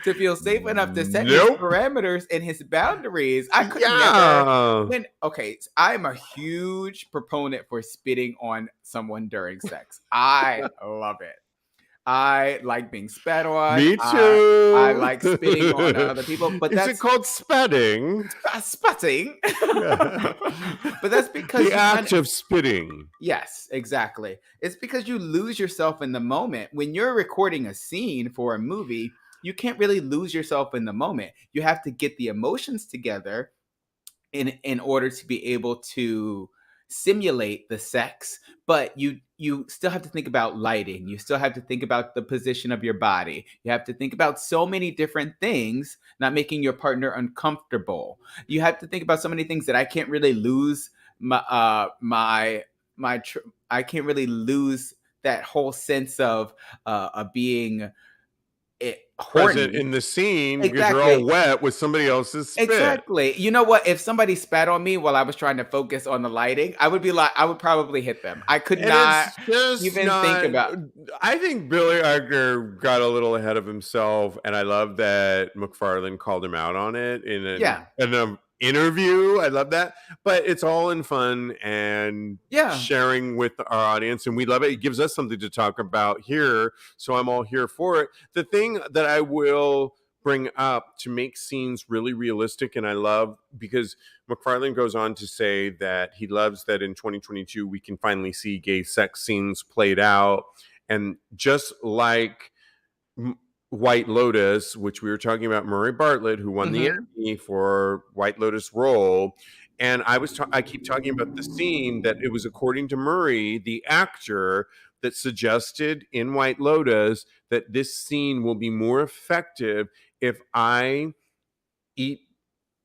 To feel safe enough to set his parameters and his boundaries. I could never. I'm a huge proponent for spitting on someone during sex. I love it. I like being spat on. Me too. I like spitting on other people. But is it called spatting? Spatting. But that's because the act of spitting. Yes, exactly. It's because you lose yourself in the moment. When you're recording a scene for a movie, you can't really lose yourself in the moment. You have to get the emotions together in order to be able to simulate the sex, but you still have to think about lighting. You still have to think about the position of your body. You have to think about so many different things, not making your partner uncomfortable. You have to think about so many things that I can't really lose I can't really lose that whole sense of being present in the scene because you're all wet with somebody else's spit. Exactly. You know what? If somebody spat on me while I was trying to focus on the lighting, I would probably hit them. I could not even think about. I think Billy Eichner got a little ahead of himself, and I love that McFarlane called him out on it in an interview. I love that, but it's all in fun and sharing with our audience, and we love it. It gives us something to talk about here, so I'm all here for it. The thing that I will bring up to make scenes really realistic, and I love because McFarlane goes on to say that he loves that in 2022 we can finally see gay sex scenes played out, and just like White Lotus, which we were talking about, Murray Bartlett, who won the Emmy for White Lotus role. And I keep talking about the scene that it was, according to Murray, the actor, that suggested in White Lotus that this scene will be more effective if I eat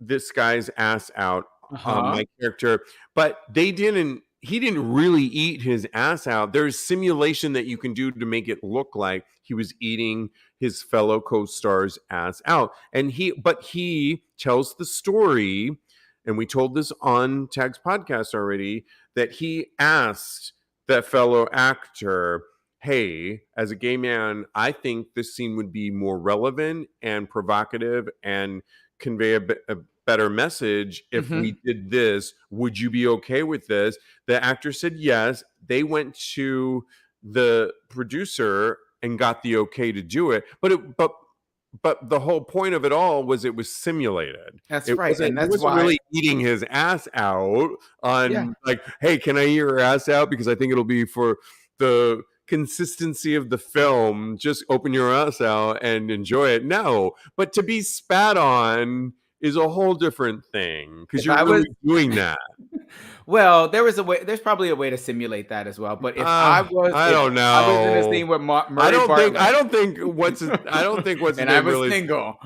this guy's ass out, my character. But he didn't really eat his ass out. There's simulation that you can do to make it look like he was eating his fellow co-star's ass out. And he tells the story, and we told this on TAGSPodcast already, that he asked that fellow actor, hey, as a gay man, I think this scene would be more relevant and provocative and convey a better message if we did this. Would you be okay with this? The actor said yes. They went to the producer and got the okay to do it. But the whole point of it all was it was simulated. That's right. And that's why really eating his ass out on like, hey, can I eat your ass out? Because I think it'll be for the consistency of the film. Just open your ass out and enjoy it. No, but to be spat on is a whole different thing because you're really doing that. Well, there's probably a way to simulate that as well. But if I was in a scene with Murray I don't think what's and I was really single.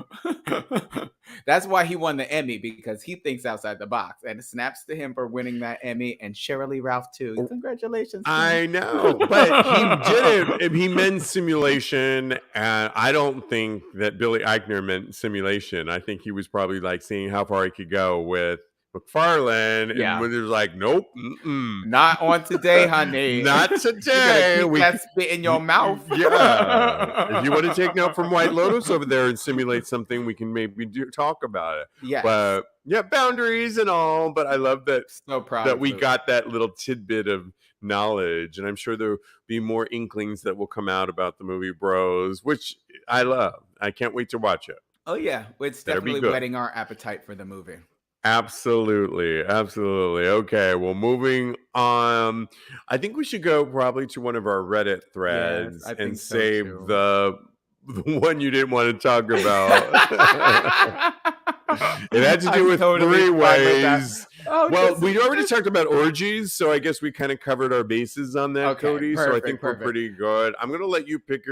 That's why he won the Emmy, because he thinks outside the box, and snaps to him for winning that Emmy, and Shirley Ralph too. Congratulations! I know, but he did it. He meant simulation, and I don't think that Billy Eichner meant simulation. I think he was probably like seeing how far he could go with McFarlane, and Yeah. when there's like, nope, Not on today, honey. not You're today. gonna keep that spit in your mouth. Yeah. If you want to take note from White Lotus over there and simulate something, we can maybe talk about it. Yes. But yeah, boundaries and all. But I love that So proud that of we Luke. got that little tidbit of knowledge, and I'm sure there'll be more inklings that will come out about the movie Bros, which I love. I can't wait to watch it. Oh yeah, it's Better be definitely good. whetting our appetite for the movie. Absolutely. Okay, well, moving on. I think we should go probably to one of our Reddit threads I and think so, save too. the one you didn't want to talk about. It had to do I'm with totally fine with that. three-ways. Oh, Well, this we is already just- talked about orgies, so I guess we kind of covered our bases on that, Okay, Kodi. So I perfect, think we're perfect. pretty good. I'm going to let you pick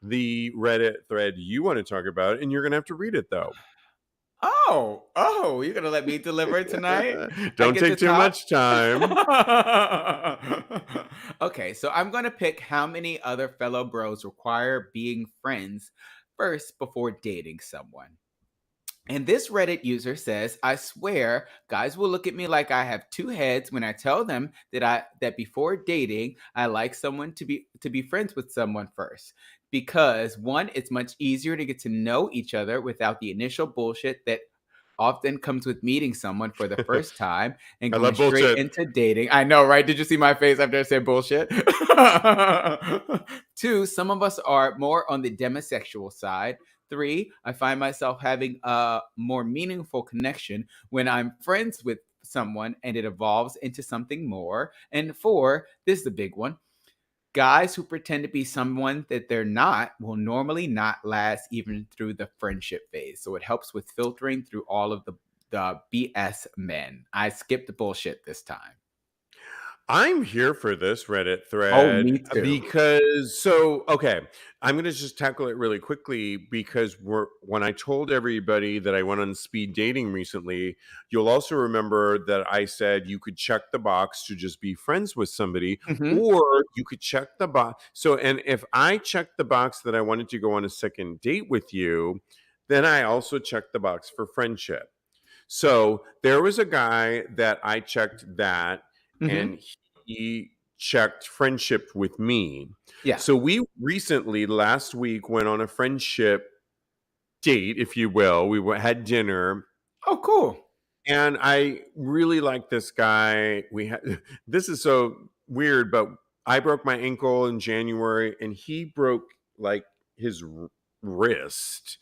the Reddit thread you want to talk about, and you're going to have to read it, though. Oh, you're gonna let me deliver tonight? Don't take too much time. Okay, so I'm gonna pick how many other fellow bros require being friends first before dating someone. And this Reddit user says, I swear, guys will look at me like I have two heads when I tell them that before dating, I like someone to be friends with someone first. Because one, it's much easier to get to know each other without the initial bullshit that often comes with meeting someone for the first time and I going love straight bullshit. into dating. I know, right? Did you see my face after I said bullshit? Two, some of us are more on the demisexual side. Three, I find myself having a more meaningful connection when I'm friends with someone and it evolves into something more. And four, this is the big one. Guys who pretend to be someone that they're not will normally not last even through the friendship phase. So it helps with filtering through all of the BS men. I skipped the bullshit this time. I'm here for this Reddit thread. Oh, me too. Because okay, I'm gonna just tackle it really quickly because when I told everybody that I went on speed dating recently, you'll also remember that I said you could check the box to just be friends with somebody, or you could check the box. So, and if I checked the box that I wanted to go on a second date with you, then I also checked the box for friendship. So there was a guy that I checked that, and he checked friendship with me. Yeah. So we recently, last week, went on a friendship date, if you will. We had dinner. Oh, cool. And I really like this guy. This is so weird, but I broke my ankle in January, and he broke like his wrist.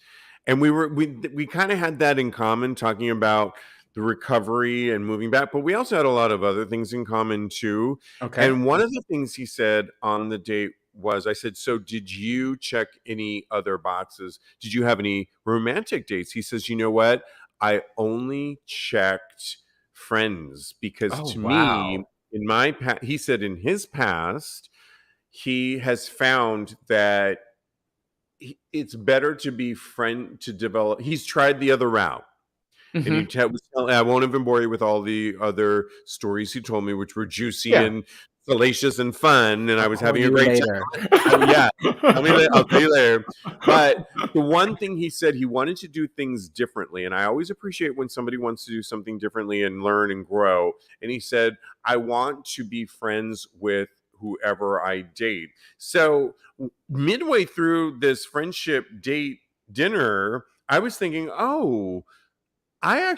And we kind of had that in common, talking about the recovery and moving back, but we also had a lot of other things in common too. Okay. And one of the things he said on the date was, I said, so did you check any other boxes? Did you have any romantic dates? He says, you know what? I only checked friends because me, in my past, he said in his past, he has found that it's better to be to develop. He's tried the other route. And I won't even bore you with all the other stories he told me, which were juicy and salacious and fun. And I was having a great time. I'll tell you later. But the one thing he said, he wanted to do things differently. And I always appreciate when somebody wants to do something differently and learn and grow. And he said, I want to be friends with whoever I date. So midway through this friendship date dinner, I was thinking, I'm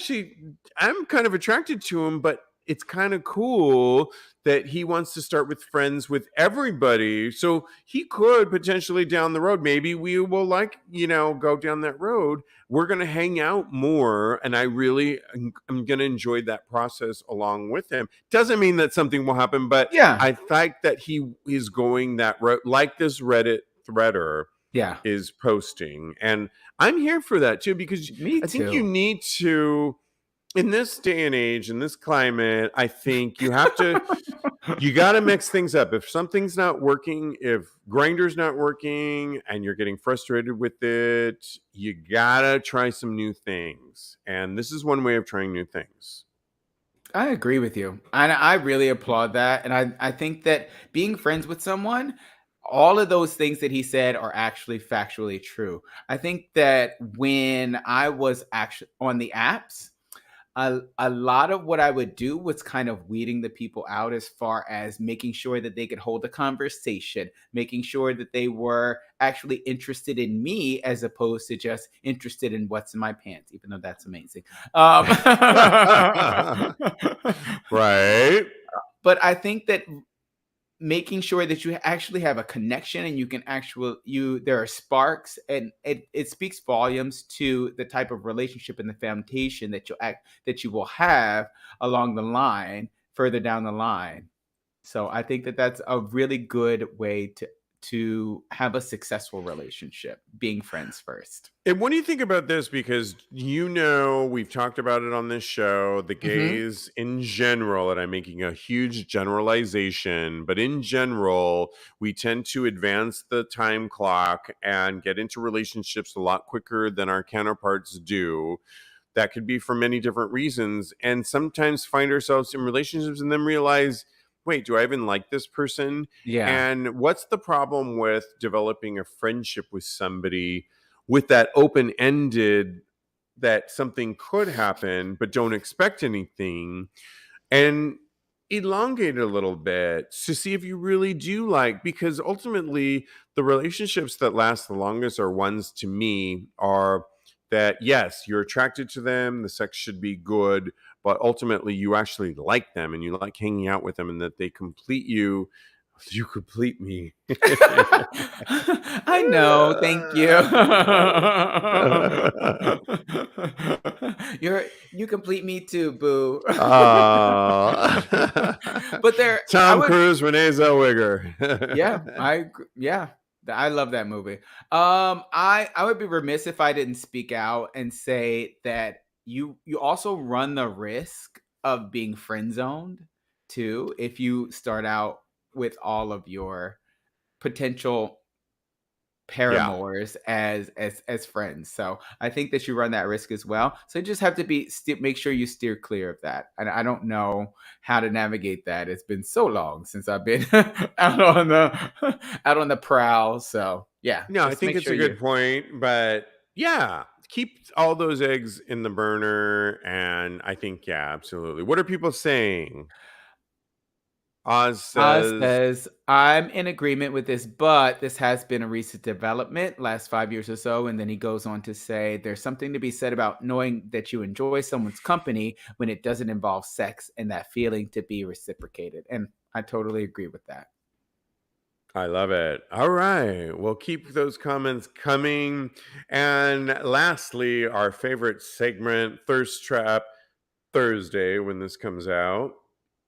kind of attracted to him, but it's kind of cool that he wants to start with friends with everybody. So he could potentially down the road, maybe we will go down that road. We're going to hang out more. And I'm going to enjoy that process along with him. Doesn't mean that something will happen, but I think that he is going that road, like this Reddit threader is posting. And I'm here for that too, because I think you need to, in this day and age, in this climate, I think you have to, you got to mix things up. If something's not working, if Grindr's not working and you're getting frustrated with it, you got to try some new things. And this is one way of trying new things. I agree with you. And I really applaud that. And I think that being friends with someone, all of those things that he said are actually factually true. I think that when I was actually on the apps, a lot of what I would do was kind of weeding the people out as far as making sure that they could hold a conversation, making sure that they were actually interested in me as opposed to just interested in what's in my pants, even though that's amazing. Right. But I think that making sure that you actually have a connection and you can there are sparks, and it speaks volumes to the type of relationship and the foundation that you will have along the line, further down the line. So I think that that's a really good way to have a successful relationship, being friends first. And what do you think about this? Because we've talked about it on this show, the Mm-hmm. gays in general, and I'm making a huge generalization, but in general, we tend to advance the time clock and get into relationships a lot quicker than our counterparts do. That could be for many different reasons. And sometimes find ourselves in relationships and then realize, wait, do I even like this person? Yeah. And what's the problem with developing a friendship with somebody with that open ended, that something could happen, but don't expect anything, and elongate it a little bit to see if you really do like, because ultimately the relationships that last the longest are ones, to me, are that yes, you're attracted to them, the sex should be good, but ultimately you actually like them and you like hanging out with them, and that they complete you. You complete me. I know, thank you. You complete me too, boo. But I Tom would, Cruise, Renee Zellweger. yeah, I love that movie. I would be remiss if I didn't speak out and say that you also run the risk of being friend zoned too if you start out with all of your potential Yeah. paramours as friends. So I think that you run that risk as well. So you just have to make sure you steer clear of that. And I don't know how to navigate that. It's been so long since I've been out on the out on the prowl. So yeah, No, I just think make it's sure a you. good point, but yeah, keep all those eggs in the burner. And I think, yeah, absolutely. What are people saying? Oz Oz says, says, I'm in agreement with this, but this has been a recent development, last 5 years or so. And then he goes on to say, there's something to be said about knowing that you enjoy someone's company when it doesn't involve sex and that feeling to be reciprocated. And I totally agree with that. I love it. All right. Well, keep those comments coming. And lastly, our favorite segment, Thirst Trap Thursday, when this comes out.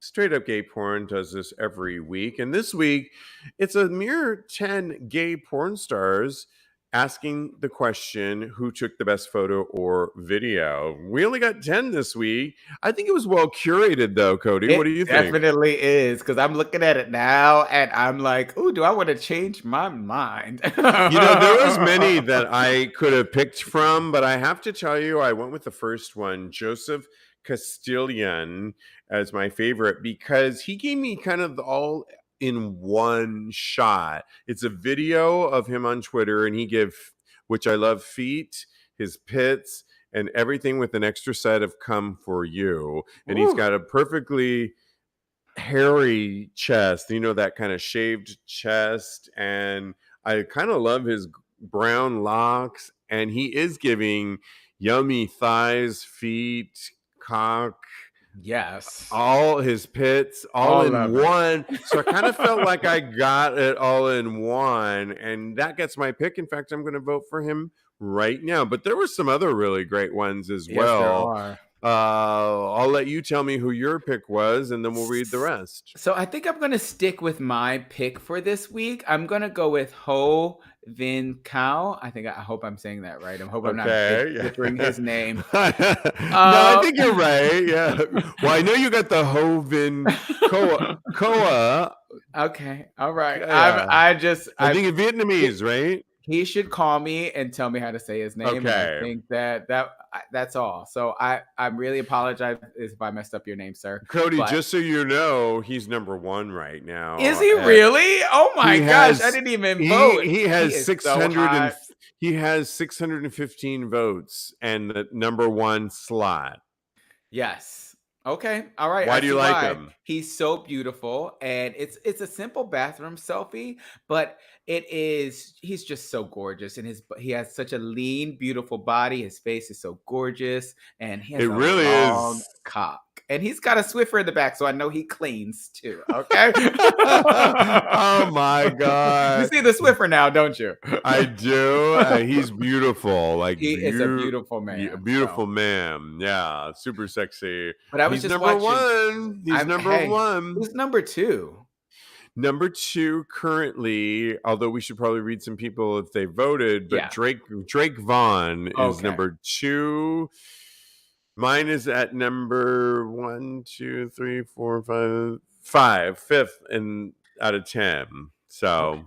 Straight Up Gay Porn does this every week. And this week, it's a mere 10 gay porn stars asking the question, who took the best photo or video? We only got 10 this week. I think it was well curated, though, Cody. What It do you think? definitely is, because I'm looking at it now and I'm like, ooh, do I want to change my mind? There was many that I could have picked from, but I have to tell you, I went with the first one, Joseph Castilian, as my favorite, because he gave me kind of all in one shot. It's a video of him on Twitter, and which I love, feet, his pits, and everything with an extra side of "come for you." And he's Ooh, got a perfectly hairy chest, that kind of shaved chest. And I kind of love his brown locks. And he is giving yummy thighs, feet, cock, yes. all his pits, all All in of it. one. So I kind of felt like I got it all in one. And that gets my pick. In fact, I'm going to vote for him right now. But there were some other really great ones as Yes, there well. are. I'll let you tell me who your pick was, and then we'll read the rest. So I think I'm gonna stick with my pick for this week. I'm gonna go with Ho Vin Cao. I hope I'm saying that right. I hope I'm not Okay. butchering his name. No, I Um, think you're right. Yeah. Well, I know you got the Hovin Koa. okay, all right. Yeah. I I think it's Vietnamese, right? he should call me and tell me how to say his name, and I Okay. think that's all. So I really apologize if I messed up your name, sir. Cody, But just so you know, he's number one right is now. he really? Oh my He gosh! I has didn't even he vote. he He has is so 600 and hot. he has 615 votes and the number one slot. Yes. Okay. All right. Why I do you see like why. him? He's so beautiful, and it's a simple bathroom selfie, but he's just so gorgeous, and he has such a lean, beautiful body. His face is so gorgeous, and he has It a really long is. cock. And he's got a Swiffer in the back, so I know he cleans too. Okay. Oh my You God. see the Swiffer now, don't you? I do. He's beautiful, like He is a beautiful man. beautiful So, man. Yeah, super sexy. but I was He's just number watching. one. He's number Hey, one. who's number two? Number two currently, although we should probably read some people if they voted, but Yeah. Drake Vaughn is Okay. number two. Mine is at number 5th and out of 10. Okay. So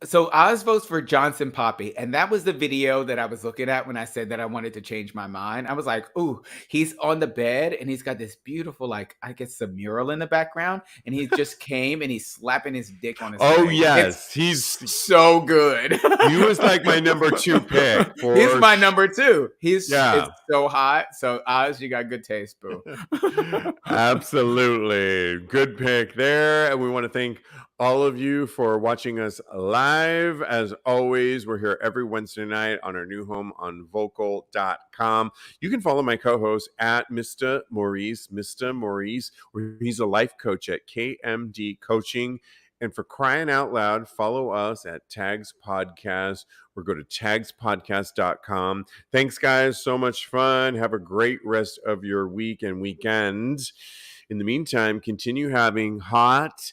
So Oz votes for Johnson Poppy, and that was the video that I was looking at when I said that I wanted to change my mind. I was like, "Ooh, he's on the bed, and he's got this beautiful, like I guess, a mural in the background, and he just came and he's slapping his dick on his oh leg. It's yes, so good. he was like my number two pick He's for my number two. yeah. It's so hot. So Oz, you got good taste, boo. Absolutely. Good pick there. And we want to thank all of you for watching us live. As always, we're here every Wednesday night on our new home on vocal.com. You can follow my co-host at Mr. Maurice, where he's a life coach at KMD Coaching. And for crying out loud, follow us at Tags Podcast or go to TAGSPodcast.com. Thanks, guys. So much fun. Have a great rest of your week and weekend. In the meantime, continue having hot